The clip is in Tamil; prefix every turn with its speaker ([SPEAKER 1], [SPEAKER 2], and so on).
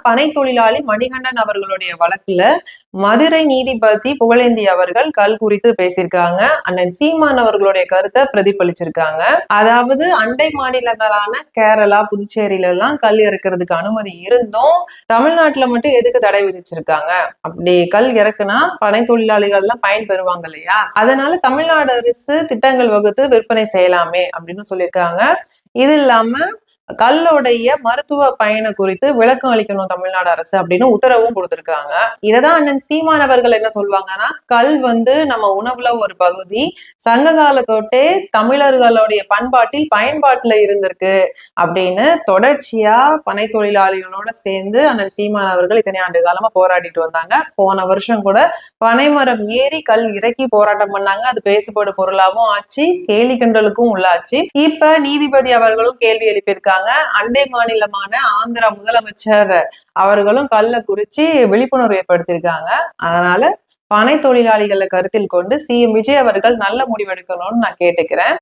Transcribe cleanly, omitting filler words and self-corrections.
[SPEAKER 1] பனை தொழிலாளி மணிகண்டன் அவர்களுடைய வழக்குல மதுரை நீதிபதி புகழேந்தி அவர்கள் கல் குறித்து பேசியிருக்காங்க. அண்ணன் சீமான் அவர்களுடைய கருத்தை பிரதிபலிச்சிருக்காங்க. அதாவது அண்டை மாநிலங்களான கேரளா, புதுச்சேரியில எல்லாம் கல் இறக்குறதுக்கு அனுமதி இருந்தும் தமிழ்நாட்டுல மட்டும் எதுக்கு தடை விதிச்சிருக்காங்க? அப்படி கல் இறக்குனா பனை தொழிலாளிகள் எல்லாம் பயன் பெறுவாங்க இல்லையா? அதனால தமிழ்நாடு அரசு திட்டங்கள் வகுத்து விற்பனை செய்யலாமே அப்படின்னு சொல்லியிருக்காங்க. இது இல்லாம கல்லுடைய மருத்துவ பயனை குறித்து விளக்கம் அளிக்கணும் தமிழ்நாடு அரசு அப்படின்னு உத்தரவும் கொடுத்திருக்காங்க. இததான் அண்ணன் சீமான் அவர்கள் என்ன சொல்லுவாங்கன்னா, கல் நம்ம உணவுல ஒரு பகுதி, சங்க காலத்தொட்டே தமிழர்களுடைய பண்பாட்டில் பயன்பாட்டுல இருந்திருக்கு அப்படின்னு தொடர்ச்சியா பனை தொழிலாளிகளோட சேர்ந்து அண்ணன் சீமான் அவர்கள் இத்தனை ஆண்டு காலமா போராடிட்டு வந்தாங்க. போன வருஷம் கூட பனைமரம் ஏறி கல் இறக்கி போராட்டம் பண்ணாங்க. அது பேசுபடு பொருளாவும் ஆச்சு, கேலி கிண்டலுக்கும் உள்ளாச்சு. இப்ப நீதிபதி அவர்களும் கேள்வி எழுப்பியிருக்காங்க. அண்டை மாநிலமான ஆந்திரா முதலமைச்சர் அவர்களும் கல்ல குறிச்சு விழிப்புணர்வு ஏற்படுத்தியிருக்காங்க. அதனால பனை தொழிலாளிகளை கருத்தில் கொண்டு சிஎம் விஜய் அவர்கள் நல்ல முடிவெடுக்கணும்னு நான் கேட்டுக்கிறேன்.